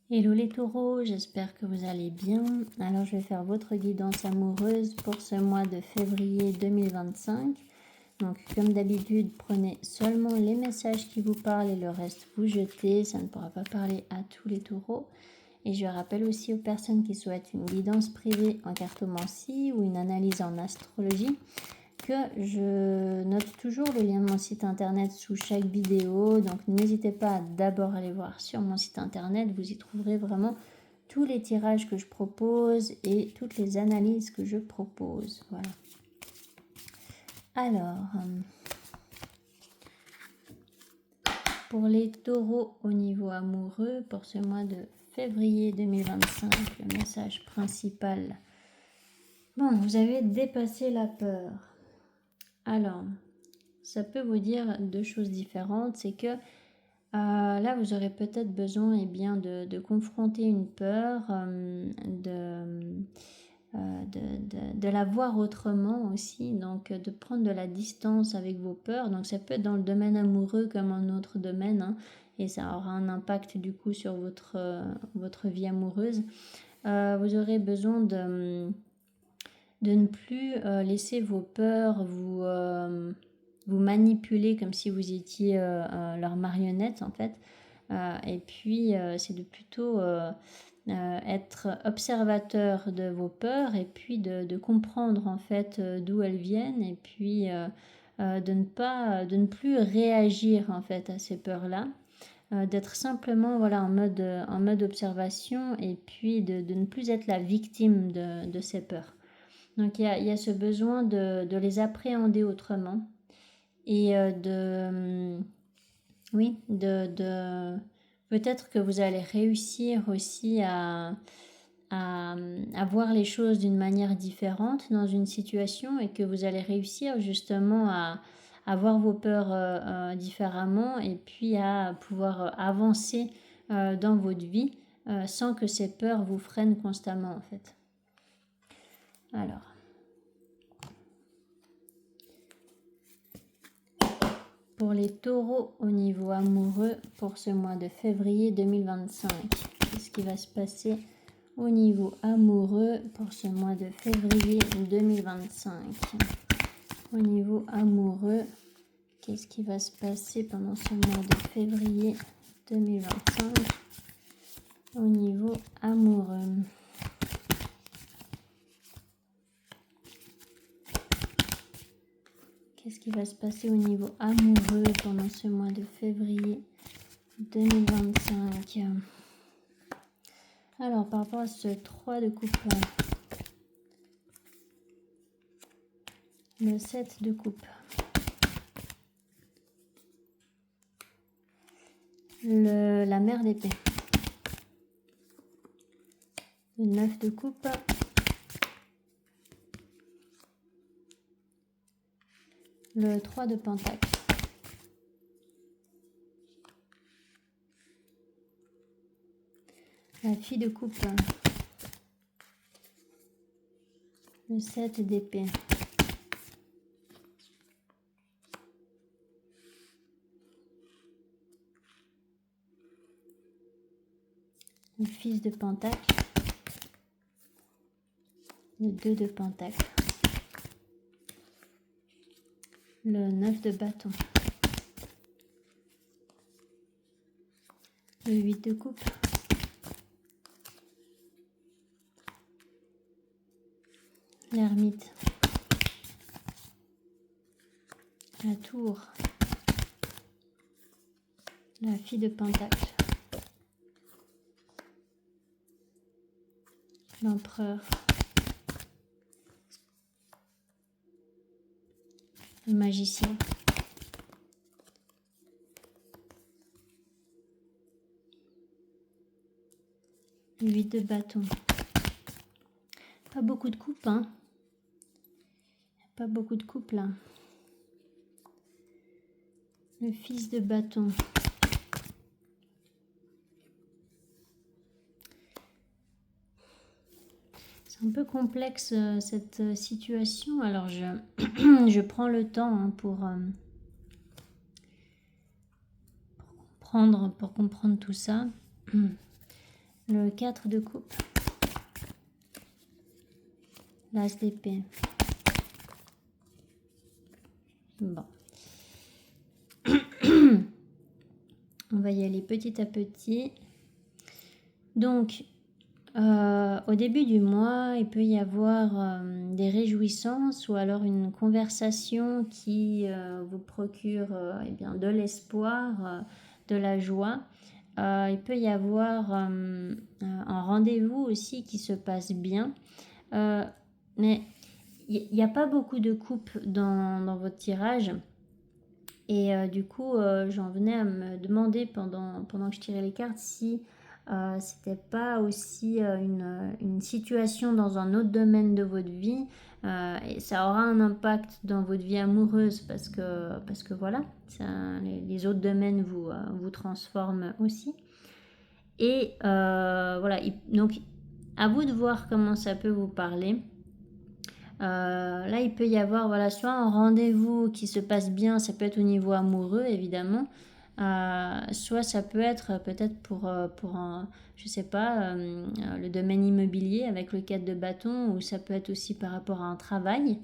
Hello les taureaux, j'espère que vous allez bien. Alors je vais faire votre guidance amoureuse pour ce mois de février 2025. Donc comme d'habitude, prenez seulement les messages qui vous parlent et le reste vous jetez. Ça ne pourra pas parler à tous les taureaux. Et je rappelle aussi aux personnes qui souhaitent une guidance privée en cartomancie ou une analyse en astrologie que je note toujours le lien de mon site internet sous chaque vidéo. Donc n'hésitez pas à d'abord aller voir sur mon site internet. Vous y trouverez vraiment tous les tirages que je propose et toutes les analyses que je propose. Voilà. Alors, pour les taureaux au niveau amoureux, pour ce mois de février 2025, le message principal. Bon, vous avez dépassé la peur. Alors, ça peut vous dire deux choses différentes. C'est que là, vous aurez peut-être besoin de confronter une peur, de la voir autrement aussi, donc de prendre de la distance avec vos peurs. Donc ça peut être dans le domaine amoureux comme un autre domaine, hein, et ça aura un impact du coup sur votre vie amoureuse. Vous aurez besoin de ne plus laisser vos peurs vous manipuler comme si vous étiez leur marionnette en fait. Et puis c'est de plutôt être observateur de vos peurs et puis de comprendre en fait d'où elles viennent et puis de ne plus réagir en fait à ces peurs-là. D'être simplement voilà, en mode observation et puis de ne plus être la victime de ces peurs. Donc il y a ce besoin de les appréhender autrement et oui, peut-être que vous allez réussir aussi à voir les choses d'une manière différente dans une situation et que vous allez réussir justement à voir vos peurs différemment et puis à pouvoir avancer dans votre vie sans que ces peurs vous freinent constamment en fait. Alors, pour les taureaux au niveau amoureux pour ce mois de février 2025, qu'est-ce qui va se passer au niveau amoureux pour ce mois de février 2025? Au niveau amoureux, qu'est-ce qui va se passer pendant ce mois de février 2025? Au niveau amoureux. Qu'est-ce qui va se passer au niveau amoureux pendant ce mois de février 2025? Alors, par rapport à ce 3 de coupe, le 7 de coupe, la mère d'épée, le 9 de coupe, le 3 de pentacle, la fille de coupe, le 7 d'épée, le fils de pentacle, le 2 de pentacle, le 9 de bâton, le 8 de coupe, l'ermite, la tour, la fille de pentacle, l'empereur, le magicien, le 8 de bâton. Pas beaucoup de coupes, hein. Pas beaucoup de coupes là. Le fils de bâton. C'est un peu complexe cette situation. Alors je prends le temps hein, pour comprendre tout ça. Le 4 de coupe. L'as d'épée. Bon. On va y aller petit à petit. Donc, au début du mois, il peut y avoir des réjouissances ou alors une conversation qui vous procure eh bien, de l'espoir, de la joie. Il peut y avoir un rendez-vous aussi qui se passe bien. Mais il n'y a pas beaucoup de coupes dans votre tirage. Et du coup, j'en venais à me demander pendant que je tirais les cartes si c'était pas aussi une situation dans un autre domaine de votre vie. Et ça aura un impact dans votre vie amoureuse parce que voilà, les autres domaines vous transforment aussi. Et voilà, donc à vous de voir comment ça peut vous parler. Là, il peut y avoir voilà, soit un rendez-vous qui se passe bien, ça peut être au niveau amoureux évidemment, soit ça peut être peut-être pour je sais pas, le domaine immobilier avec le 4 de bâton, ou ça peut être aussi par rapport à un travail.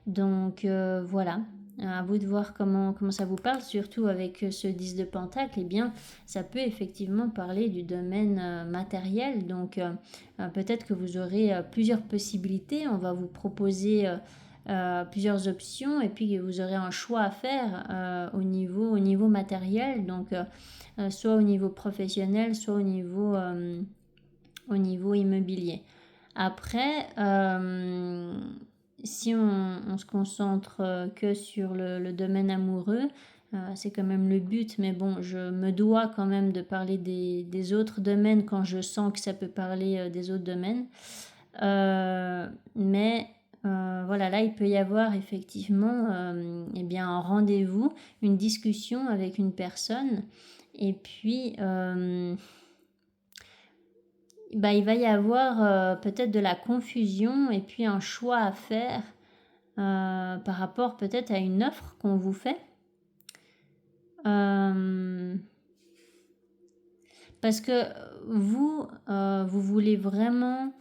Donc voilà, à vous de voir comment ça vous parle, surtout avec ce 10 de pentacle, eh bien ça peut effectivement parler du domaine matériel. Donc peut-être que vous aurez plusieurs possibilités, on va vous proposer plusieurs options et puis vous aurez un choix à faire au niveau matériel, donc soit au niveau professionnel, soit au niveau immobilier. Après, si on se concentre que sur le domaine amoureux, c'est quand même le but, mais bon, je me dois quand même de parler des autres domaines quand je sens que ça peut parler des autres domaines. Mais voilà, là, il peut y avoir effectivement eh bien, un rendez-vous, une discussion avec une personne, et puis il va y avoir peut-être de la confusion et puis un choix à faire par rapport peut-être à une offre qu'on vous fait. Parce que vous voulez vraiment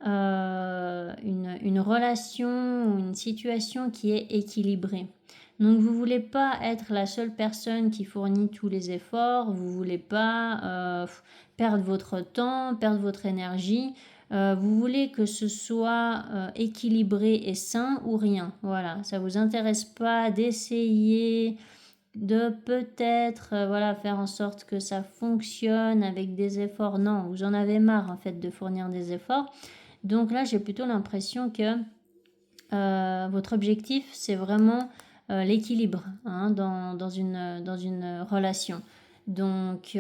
une relation ou une situation qui est équilibrée. Donc vous voulez pas être la seule personne qui fournit tous les efforts, vous voulez pas perdre votre temps, perdre votre énergie. Vous voulez que ce soit équilibré et sain ou rien. Voilà, ça vous intéresse pas d'essayer de peut-être voilà, faire en sorte que ça fonctionne avec des efforts. Non, vous en avez marre en fait de fournir des efforts. Donc là, j'ai plutôt l'impression que votre objectif, c'est vraiment l'équilibre hein, dans une relation. Donc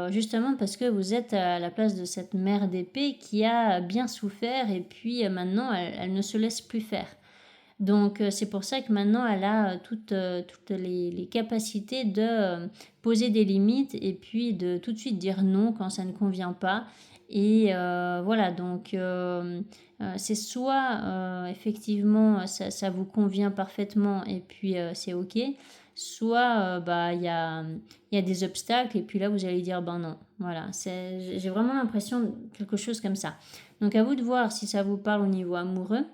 justement parce que vous êtes à la place de cette mère d'épée qui a bien souffert et puis maintenant elle ne se laisse plus faire. Donc c'est pour ça que maintenant elle a toutes les capacités de poser des limites et puis de tout de suite dire non quand ça ne convient pas. Et voilà, donc c'est soit effectivement ça vous convient parfaitement et puis c'est ok, soit il y a des obstacles et puis là vous allez dire ben non. Voilà, j'ai vraiment l'impression de quelque chose comme ça. Donc à vous de voir si ça vous parle au niveau amoureux.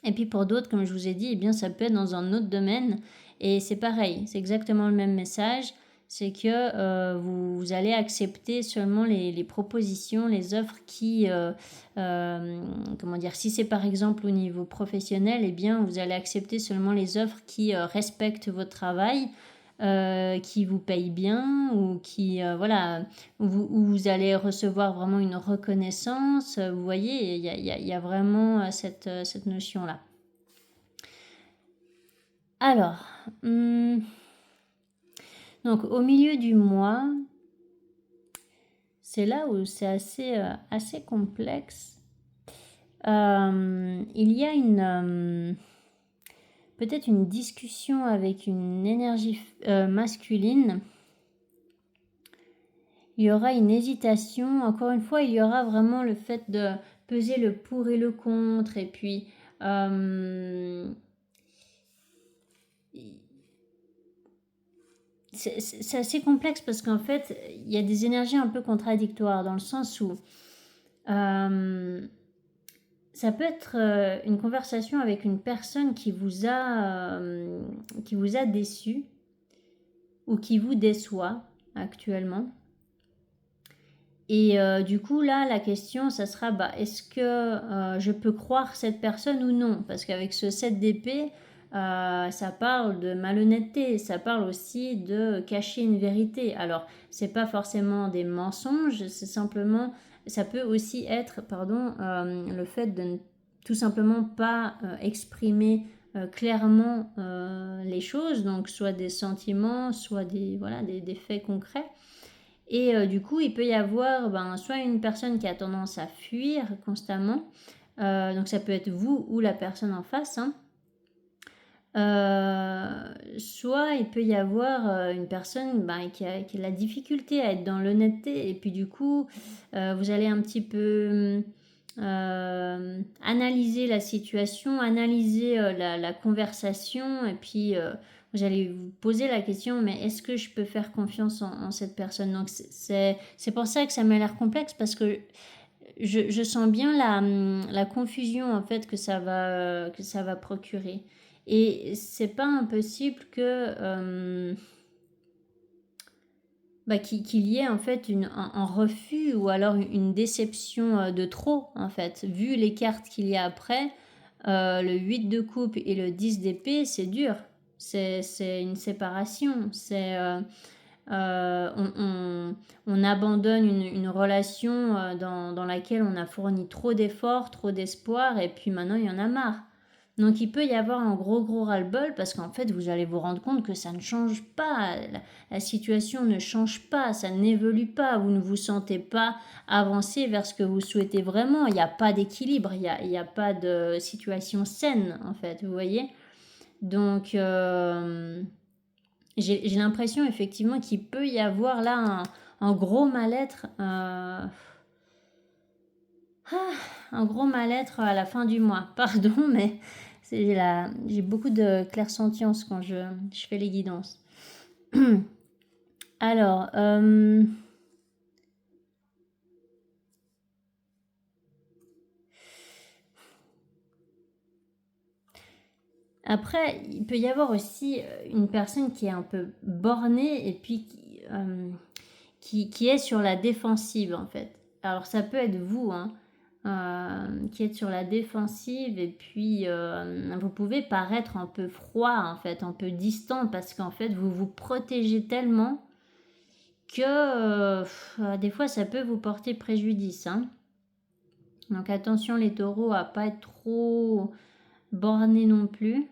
Et puis pour d'autres, comme je vous ai dit, eh bien ça peut être dans un autre domaine. Et c'est pareil, c'est exactement le même message. C'est que vous allez accepter seulement les propositions, les offres qui, comment dire, si c'est par exemple au niveau professionnel, eh bien vous allez accepter seulement les offres qui respectent votre travail, qui vous payent bien ou qui, voilà, où vous allez recevoir vraiment une reconnaissance. Vous voyez, il y a vraiment cette notion-là. Alors, donc au milieu du mois, c'est là où c'est assez complexe. Il y a peut-être une discussion avec une énergie masculine. Il y aura une hésitation. Encore une fois, il y aura vraiment le fait de peser le pour et le contre. Et puis, c'est assez complexe parce qu'en fait, il y a des énergies un peu contradictoires dans le sens où ça peut être une conversation avec une personne qui vous a déçu ou qui vous déçoit actuellement. Et du coup, là, la question, ça sera, est-ce que je peux croire cette personne ou non? Parce qu'avec ce 7 d'épée, ça parle de malhonnêteté, ça parle aussi de cacher une vérité. Alors, c'est pas forcément des mensonges, c'est simplement, ça peut aussi être, le fait de ne tout simplement pas exprimer clairement les choses, donc soit des sentiments, soit des faits concrets. Et du coup, il peut y avoir soit une personne qui a tendance à fuir constamment, donc ça peut être vous ou la personne en face, hein. Soit il peut y avoir une personne qui a la difficulté à être dans l'honnêteté, et puis du coup, vous allez un petit peu analyser la situation, analyser la conversation, et puis vous allez vous poser la question, mais est-ce que je peux faire confiance en cette personne? Donc c'est pour ça que ça m'a l'air complexe, parce que je sens bien la confusion en fait que ça va procurer. Et c'est pas impossible que qu'il y ait en fait un refus ou alors une déception de trop en fait. Vu les cartes qu'il y a après, le 8 de coupe et le 10 d'épée, c'est dur. C'est une séparation. On abandonne une relation dans laquelle on a fourni trop d'efforts, trop d'espoir, et puis maintenant il y en a marre. Donc il peut y avoir un gros ras-le-bol, parce qu'en fait vous allez vous rendre compte que ça ne change pas, la situation ne change pas, ça n'évolue pas, vous ne vous sentez pas avancer vers ce que vous souhaitez vraiment, il n'y a pas d'équilibre, il y a pas de situation saine en fait, vous voyez. Donc j'ai l'impression effectivement qu'il peut y avoir là un gros mal-être, un gros mal-être à la fin du mois. Pardon, mais j'ai beaucoup de clairsentience quand je fais les guidances. Alors, après, il peut y avoir aussi une personne qui est un peu bornée et puis qui est sur la défensive en fait. Alors ça peut être vous, hein, qui êtes sur la défensive, et puis vous pouvez paraître un peu froid en fait, un peu distant, parce qu'en fait vous vous protégez tellement que des fois ça peut vous porter préjudice, hein. Donc attention les taureaux à pas être trop bornés non plus,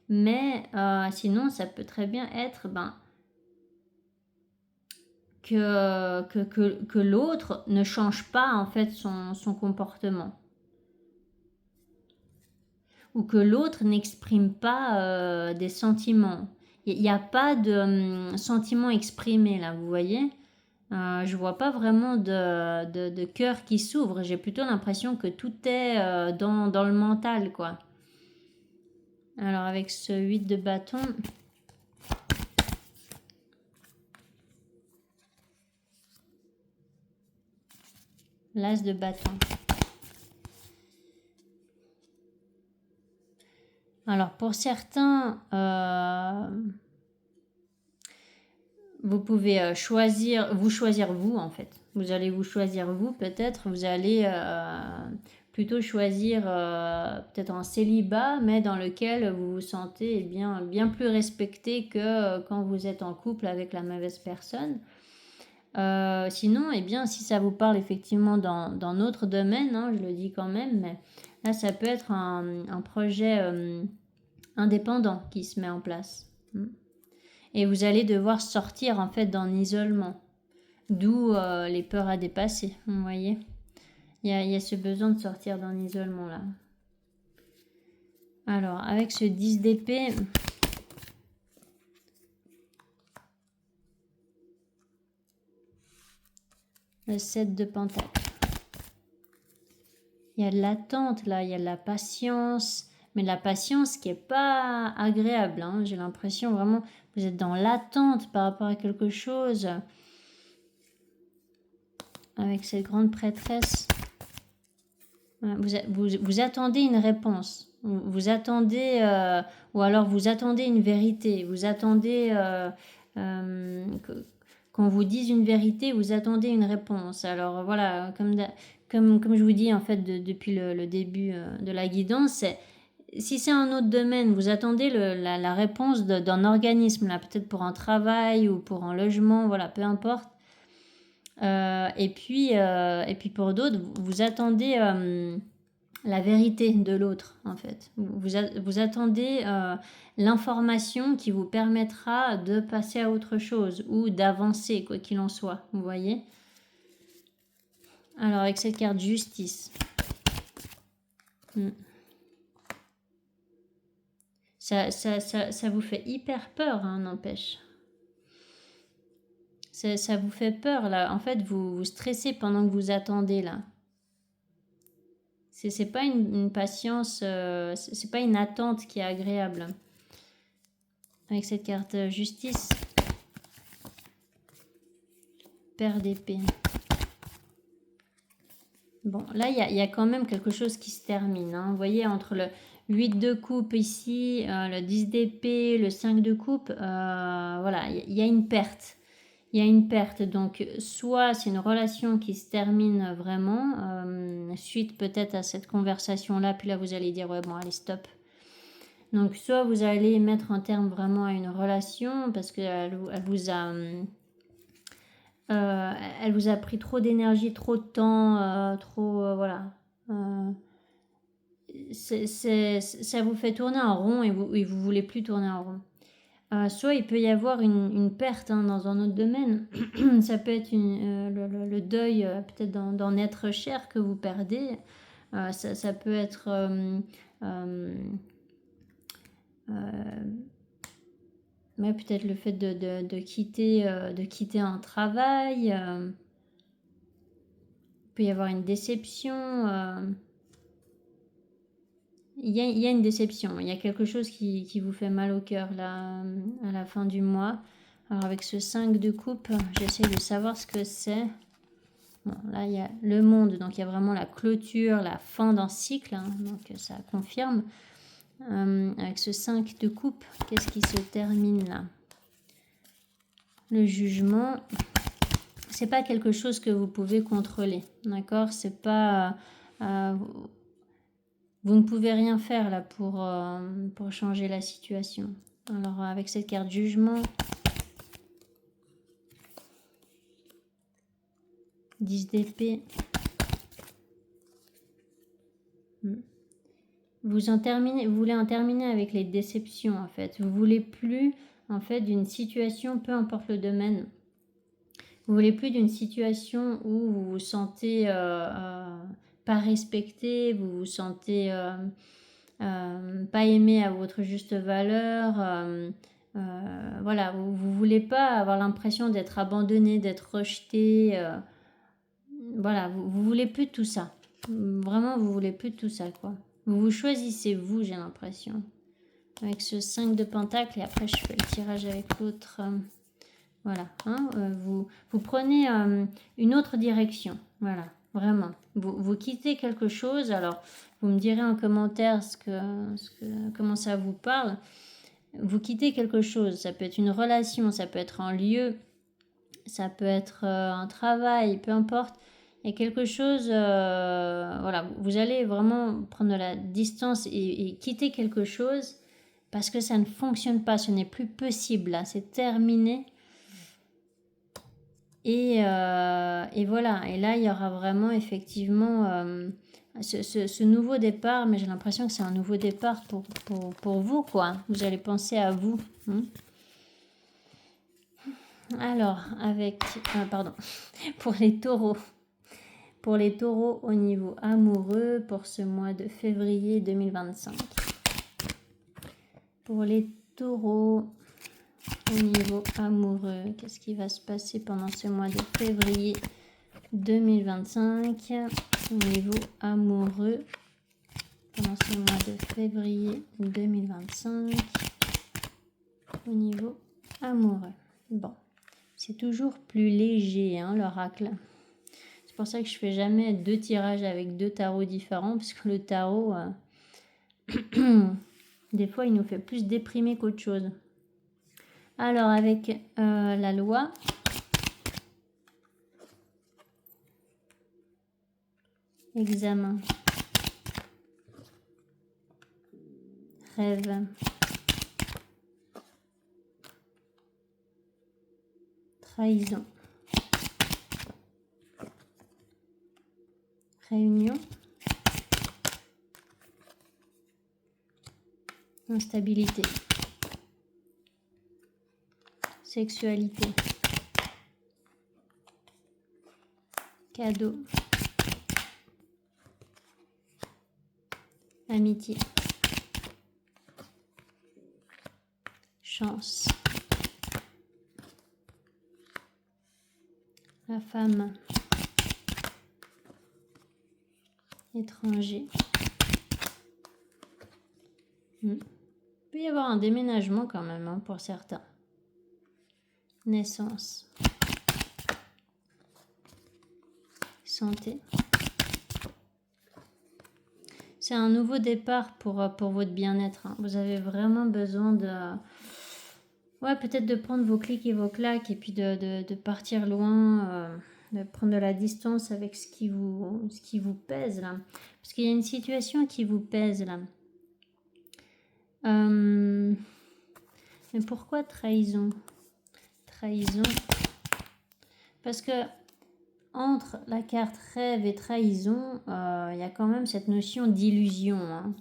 mais sinon ça peut très bien être que l'autre ne change pas en fait son comportement, ou que l'autre n'exprime pas des sentiments. Il n'y a pas de sentiments exprimés là, vous voyez. Je vois pas vraiment de cœur qui s'ouvre. J'ai plutôt l'impression que tout est dans le mental, quoi. Alors avec ce 8 de bâton, l'as de bâton. Alors pour certains, vous pouvez choisir vous en fait. Vous allez vous choisir vous, peut-être. Vous allez plutôt choisir peut-être un célibat, mais dans lequel vous vous sentez bien plus respecté que quand vous êtes en couple avec la mauvaise personne. Sinon, si ça vous parle effectivement dans notre domaine, hein, je le dis quand même, mais là ça peut être un projet indépendant qui se met en place. Et vous allez devoir sortir en fait d'un isolement, d'où les peurs à dépasser, vous voyez. Il y a ce besoin de sortir d'un isolement là. Alors avec ce 10 d'épée, le 7 de pentacle, il y a de l'attente là, il y a de la patience, mais de la patience qui est pas agréable, hein. J'ai l'impression vraiment, vous êtes dans l'attente par rapport à quelque chose. Avec cette grande prêtresse. Vous attendez une réponse. Vous attendez, ou alors vous attendez une vérité. Vous attendez qu'on vous dise une vérité, vous attendez une réponse. Alors voilà, comme je vous dis en fait depuis le début de la guidance, si c'est un autre domaine, vous attendez la réponse d'un organisme, là, peut-être pour un travail ou pour un logement, voilà, peu importe. Et puis pour d'autres, vous attendez la vérité de l'autre, en fait. Vous attendez l'information qui vous permettra de passer à autre chose ou d'avancer, quoi qu'il en soit. Vous voyez? Alors, avec cette carte justice. Ça vous fait hyper peur, hein, n'empêche. Ça vous fait peur, là. En fait, vous stressez pendant que vous attendez, là. C'est pas une patience, c'est pas une attente qui est agréable. Avec cette carte justice. Paire d'épée. Bon, là, il y a quand même quelque chose qui se termine, hein. Vous voyez, entre le 8 de coupe ici, le 10 d'épée, le 5 de coupe, voilà, il y a une perte. Il y a une perte, donc soit c'est une relation qui se termine vraiment, suite peut-être à cette conversation-là, puis là vous allez dire ouais bon allez stop. Donc soit vous allez mettre un terme vraiment à une relation parce qu'elle elle vous a pris trop d'énergie, trop de temps, trop voilà. Ça vous fait tourner en rond et vous voulez plus tourner en rond. Soit il peut y avoir une perte, hein, dans un autre domaine. Ça peut être le deuil peut-être d'un être cher que vous perdez. Ça peut être mais peut-être le fait de quitter un travail. Il peut y avoir une déception. Il y a une déception, il y a quelque chose qui vous fait mal au cœur là, à la fin du mois. Alors avec ce 5 de coupe, j'essaie de savoir ce que c'est. Bon, là il y a le monde, donc il y a vraiment la clôture, la fin d'un cycle, hein, donc ça confirme. Avec ce 5 de coupe, qu'est-ce qui se termine là? Le jugement. C'est pas quelque chose que vous pouvez contrôler, d'accord? C'est pas... vous ne pouvez rien faire là pour changer la situation. Alors avec cette carte jugement, 10 d'épée, vous voulez en terminer avec les déceptions en fait. Vous voulez plus en fait d'une situation, peu importe le domaine. Vous voulez plus d'une situation où vous vous sentez pas respecté, vous vous sentez pas aimé à votre juste valeur. Voilà, vous voulez pas avoir l'impression d'être abandonné, d'être rejeté. Voilà, vous voulez plus de tout ça. Vraiment, vous voulez plus de tout ça, quoi. Vous choisissez, vous, j'ai l'impression. Avec ce 5 de pentacle, et après je fais le tirage avec l'autre. Voilà, hein, vous prenez une autre direction. Voilà, vraiment. Vous quittez quelque chose. Alors, vous me direz en commentaire comment ça vous parle. Vous quittez quelque chose. Ça peut être une relation, ça peut être un lieu, ça peut être un travail, peu importe. Il y a quelque chose, voilà, vous allez vraiment prendre de la distance et quitter quelque chose parce que ça ne fonctionne pas, ce n'est plus possible, là, c'est terminé. Et voilà, et là il y aura vraiment effectivement ce nouveau départ, mais j'ai l'impression que c'est un nouveau départ pour vous, quoi. Vous allez penser à vous. Alors, pour les taureaux. Pour les taureaux au niveau amoureux pour ce mois de février 2025. Pour les taureaux au niveau amoureux, qu'est-ce qui va se passer pendant ce mois de février 2025 au niveau amoureux? pendant ce mois de février 2025 au niveau amoureux. Bon, c'est toujours plus léger, hein, l'oracle. C'est pour ça que je fais jamais 2 tirages avec 2 tarots différents, parce que le tarot, des fois, il nous fait plus déprimer qu'autre chose. Alors, avec la loi, examen, rêve, trahison, réunion, instabilité, sexualité, cadeau, amitié, chance, la femme, étranger. Il peut y avoir un déménagement quand même, hein, pour certains. Naissance, santé. C'est un nouveau départ pour votre bien-être, hein. Vous avez vraiment besoin de... Ouais, peut-être de prendre vos clics et vos claques et puis de partir loin, de prendre de la distance avec ce qui vous pèse là. Parce qu'il y a une situation qui vous pèse là. Mais pourquoi trahison? Trahison. Parce que entre la carte rêve et trahison, il y a quand même cette notion d'illusion, hein.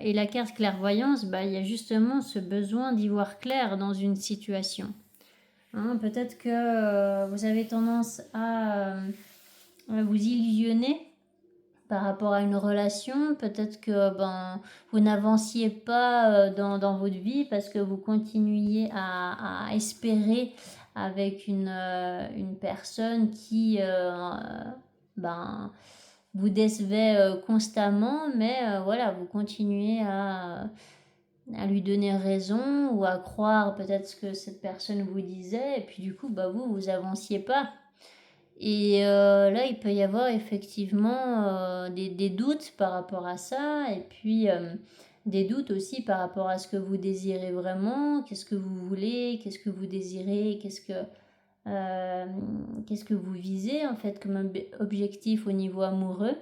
Et la carte clairvoyance, il y a justement ce besoin d'y voir clair dans une situation. Hein, peut-être que vous avez tendance à vous illusionner par rapport à une relation. Peut-être que vous n'avanciez pas dans votre vie parce que vous continuiez à espérer avec une personne qui vous décevait constamment, mais voilà, vous continuez à lui donner raison ou à croire peut-être ce que cette personne vous disait, et puis du coup vous avanciez pas. Et là il peut y avoir effectivement des doutes par rapport à ça, et puis des doutes aussi par rapport à ce que vous désirez vraiment, qu'est-ce que vous voulez, qu'est-ce que vous désirez, qu'est-ce que vous visez en fait comme objectif au niveau amoureux.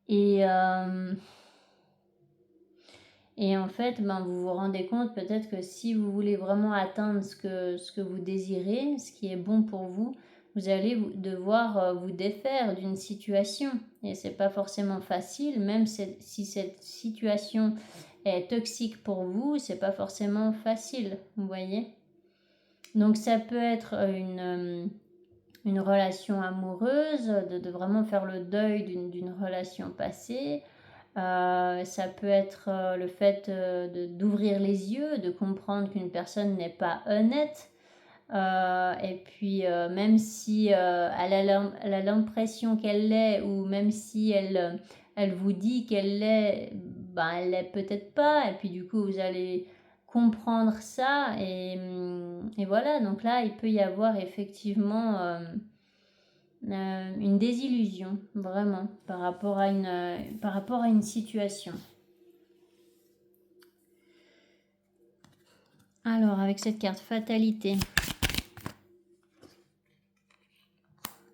Et en fait, vous vous rendez compte peut-être que si vous voulez vraiment atteindre ce que vous désirez, ce qui est bon pour vous, vous allez devoir vous défaire d'une situation. Et c'est pas forcément facile, même si cette situation est toxique pour vous, c'est pas forcément facile, vous voyez. Donc ça peut être une relation amoureuse, de vraiment faire le deuil d'une relation passée. Ça peut être le fait d'ouvrir les yeux, de comprendre qu'une personne n'est pas honnête. Et puis même si elle a l'impression qu'elle l'est, ou même si elle vous dit qu'elle l'est, elle l'est peut-être pas. Et puis du coup vous allez comprendre ça, et voilà. Donc là il peut y avoir effectivement une désillusion, vraiment, par rapport à une situation. Alors, avec cette carte fatalité,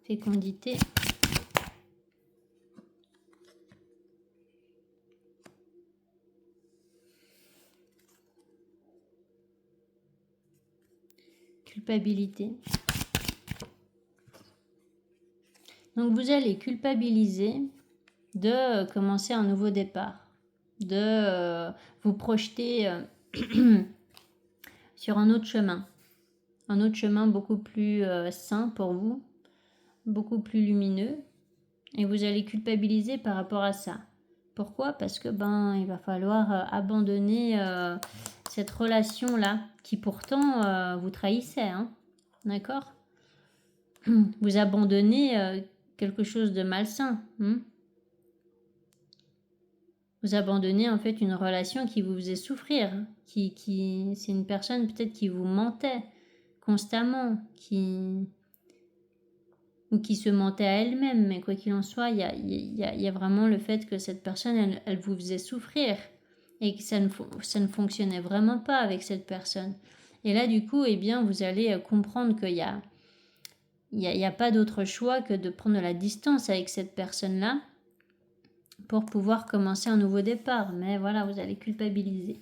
fécondité, culpabilité. Donc, vous allez culpabiliser de commencer un nouveau départ, de vous projeter sur un autre chemin beaucoup plus sain pour vous, beaucoup plus lumineux, et vous allez culpabiliser par rapport à ça. Pourquoi? Parce que il va falloir abandonner cette relation-là qui pourtant vous trahissait, hein, d'accord? Vous abandonnez quelque chose de malsain. Vous abandonnez en fait une relation qui vous faisait souffrir, c'est une personne peut-être qui vous mentait constamment, ou qui se mentait à elle-même, mais quoi qu'il en soit, il y a vraiment le fait que cette personne, elle vous faisait souffrir et que ça ne fonctionnait vraiment pas avec cette personne. Et là, du coup, eh bien, vous allez comprendre qu'il y a pas d'autre choix que de prendre de la distance avec cette personne-là pour pouvoir commencer un nouveau départ. Mais voilà, vous allez culpabiliser.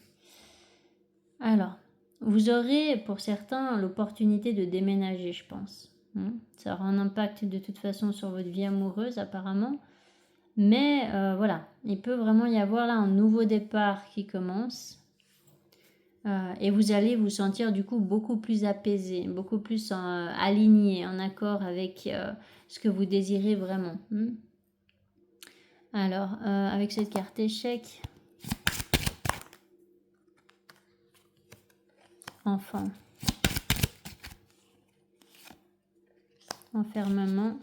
Alors, vous aurez pour certains l'opportunité de déménager, je pense. Ça aura un impact de toute façon sur votre vie amoureuse apparemment. Mais voilà, il peut vraiment y avoir là un nouveau départ qui commence. Et vous allez vous sentir du coup beaucoup plus apaisé, beaucoup plus aligné, en accord avec ce que vous désirez vraiment. Alors, avec cette carte échec, enfant, enfermement,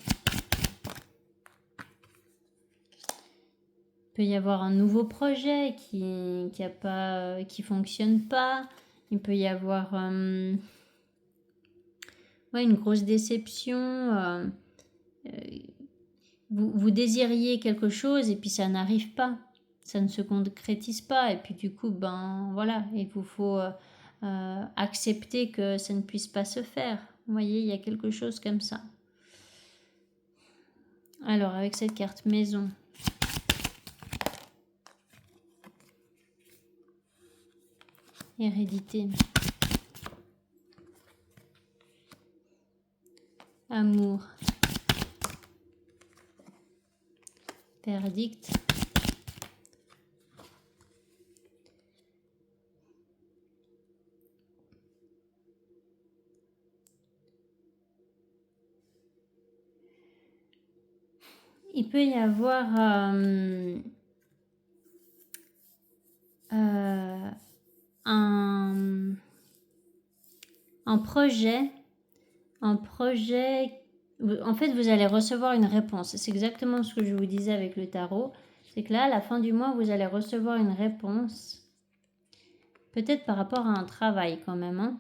il peut y avoir un nouveau projet qui fonctionne pas, il peut y avoir une grosse déception, vous désiriez quelque chose et puis ça n'arrive pas, ça ne se concrétise pas, et puis du coup, ben voilà, il vous faut accepter que ça ne puisse pas se faire. Vous voyez, il y a quelque chose comme ça. Alors, avec cette carte maison, hérédité, amour, verdict, il peut y avoir un projet. En fait, vous allez recevoir une réponse. C'est exactement ce que je vous disais avec le tarot. C'est que là, à la fin du mois, vous allez recevoir une réponse. Peut-être par rapport à un travail quand même.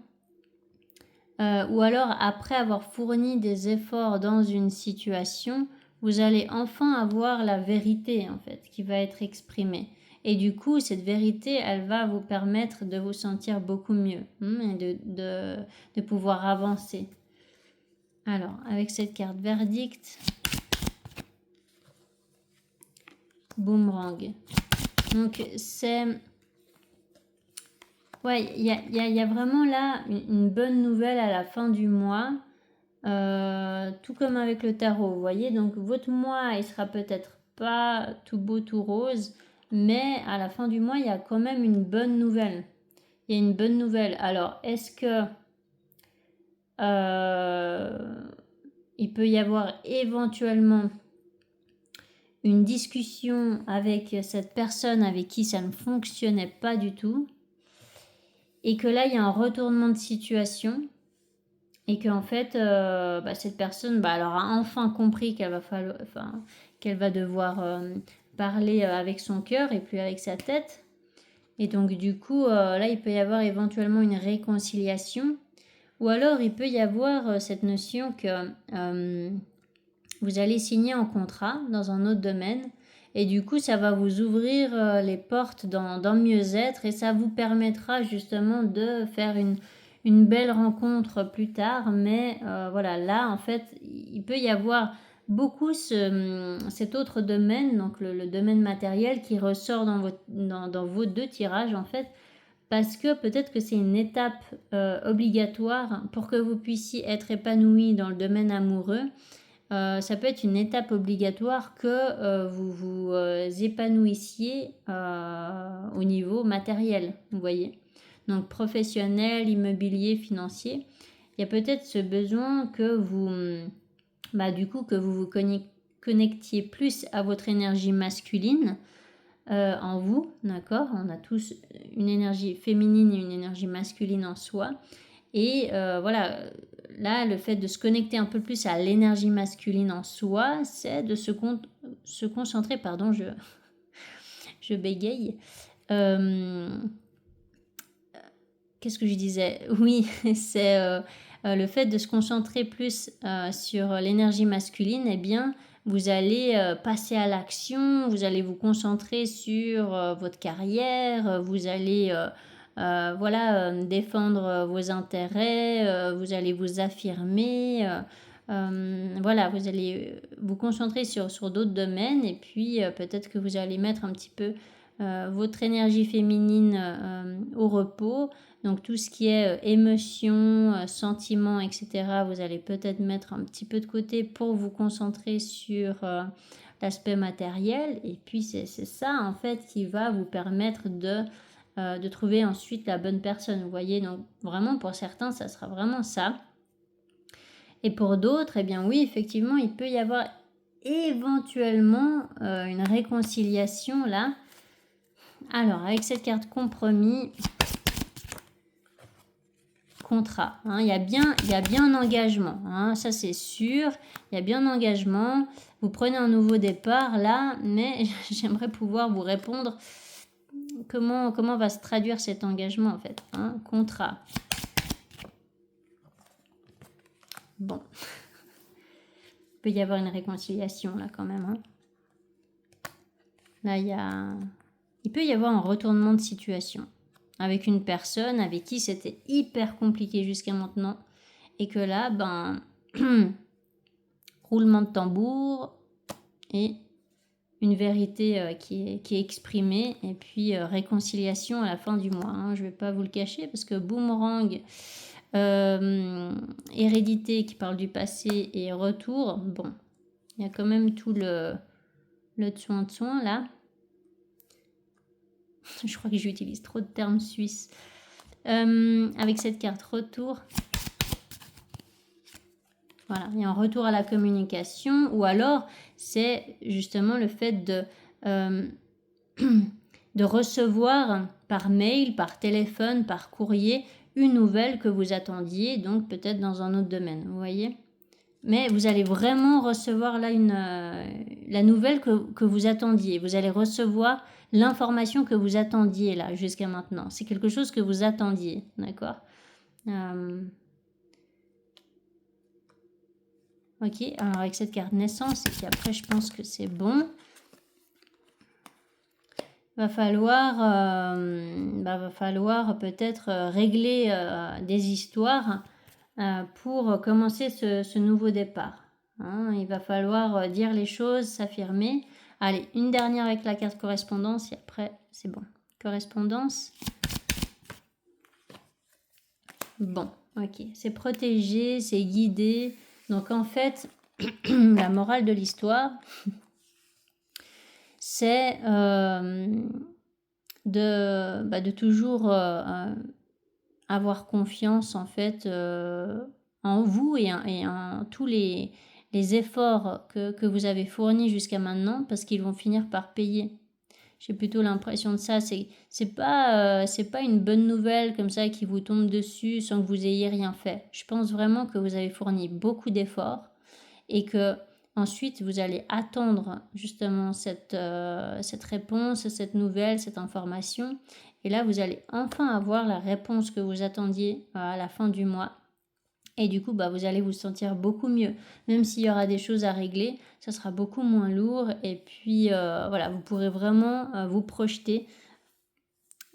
Ou alors, après avoir fourni des efforts dans une situation, vous allez enfin avoir la vérité, en fait, qui va être exprimée. Et du coup, cette vérité, elle va vous permettre de vous sentir beaucoup mieux et de pouvoir avancer. Alors, avec cette carte verdict, boomerang. Donc, c'est... Ouais, il y a vraiment là une bonne nouvelle à la fin du mois. Tout comme avec le tarot, vous voyez. Donc, votre mois, il sera peut-être pas tout beau, tout rose. Mais à la fin du mois, il y a quand même une bonne nouvelle. Il y a une bonne nouvelle. Alors, est-ce que... il peut y avoir éventuellement une discussion avec cette personne avec qui ça ne fonctionnait pas du tout, et que là il y a un retournement de situation, et qu'en fait cette personne elle aura enfin compris qu'elle va devoir parler avec son cœur et plus avec sa tête, et donc du coup là il peut y avoir éventuellement une réconciliation, ou alors il peut y avoir cette notion que vous allez signer un contrat dans un autre domaine, et du coup ça va vous ouvrir les portes dans le mieux-être, et ça vous permettra justement de faire une belle rencontre plus tard. Mais voilà, là en fait il peut y avoir beaucoup cet autre domaine, donc le domaine matériel, qui ressort dans vos deux tirages en fait, parce que peut-être que c'est une étape obligatoire pour que vous puissiez être épanoui dans le domaine amoureux. Ça peut être une étape obligatoire que vous vous épanouissiez au niveau matériel, vous voyez. Donc professionnel, immobilier, financier. Il y a peut-être ce besoin que vous, que vous vous connectiez plus à votre énergie masculine en vous, d'accord. On a tous une énergie féminine et une énergie masculine en soi. Et voilà, là, le fait de se connecter un peu plus à l'énergie masculine en soi, c'est de se concentrer, je bégaye. Qu'est-ce que je disais? Oui, c'est le fait de se concentrer plus sur l'énergie masculine, eh bien, vous allez passer à l'action, vous allez vous concentrer sur votre carrière, vous allez défendre vos intérêts, vous allez vous affirmer, voilà, vous allez vous concentrer sur d'autres domaines et puis peut-être que vous allez mettre un petit peu votre énergie féminine au repos. Donc tout ce qui est émotion, sentiments, etc., vous allez peut-être mettre un petit peu de côté pour vous concentrer sur l'aspect matériel. Et puis c'est ça en fait qui va vous permettre de trouver ensuite la bonne personne. Vous voyez, donc vraiment pour certains, ça sera vraiment ça. Et pour d'autres, eh bien oui, effectivement, il peut y avoir éventuellement une réconciliation là. Alors, avec cette carte compromis, contrat, hein, il y a bien un engagement, hein, ça c'est sûr, il y a bien un engagement. Vous prenez un nouveau départ là, mais j'aimerais pouvoir vous répondre comment va se traduire cet engagement en fait, hein, contrat. Bon, il peut y avoir une réconciliation là quand même. Hein. Là, il peut y avoir un retournement de situation avec une personne avec qui c'était hyper compliqué jusqu'à maintenant et que là, roulement de tambour et une vérité qui est exprimée et puis réconciliation à la fin du mois. Hein. Je ne vais pas vous le cacher parce que boomerang, hérédité qui parle du passé et retour, bon, il y a quand même tout le soin là. Je crois que j'utilise trop de termes suisses. Avec cette carte retour, voilà, il y a un retour à la communication ou alors c'est justement le fait de recevoir par mail, par téléphone, par courrier une nouvelle que vous attendiez, donc peut-être dans un autre domaine, vous voyez. Mais vous allez vraiment recevoir là la nouvelle que vous attendiez. Vous allez recevoir l'information que vous attendiez là jusqu'à maintenant. C'est quelque chose que vous attendiez, d'accord. Ok, alors avec cette carte naissance, et puis après je pense que c'est bon. Va falloir peut-être régler des histoires pour commencer ce nouveau départ. Hein. Il va falloir dire les choses, s'affirmer. Allez, une dernière avec la carte correspondance et après c'est bon. Correspondance. Bon, ok. C'est protégé, c'est guidé. Donc en fait, la morale de l'histoire, c'est de toujours avoir confiance en fait en vous et en tous les efforts que vous avez fournis jusqu'à maintenant parce qu'ils vont finir par payer. J'ai plutôt l'impression de ça. C'est pas une bonne nouvelle comme ça qui vous tombe dessus sans que vous ayez rien fait. Je pense vraiment que vous avez fourni beaucoup d'efforts et que ensuite vous allez attendre justement cette réponse, cette nouvelle, cette information. Et là, vous allez enfin avoir la réponse que vous attendiez à la fin du mois. Et du coup, vous allez vous sentir beaucoup mieux. Même s'il y aura des choses à régler, ça sera beaucoup moins lourd. Et puis, voilà, vous pourrez vraiment vous projeter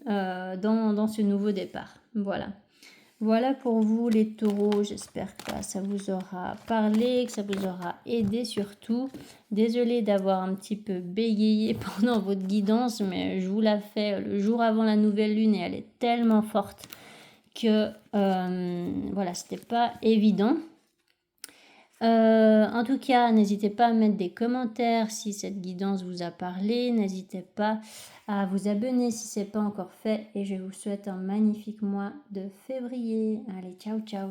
dans ce nouveau départ. Voilà. Voilà pour vous les taureaux. J'espère que ça vous aura parlé, que ça vous aura aidé surtout. Désolée d'avoir un petit peu bégayé pendant votre guidance, mais je vous la fais le jour avant la nouvelle lune et elle est tellement forte que voilà, c'était pas évident. En tout cas, n'hésitez pas à mettre des commentaires si cette guidance vous a parlé. N'hésitez pas à vous abonner si ce n'est pas encore fait. Et je vous souhaite un magnifique mois de février. Allez, ciao, ciao.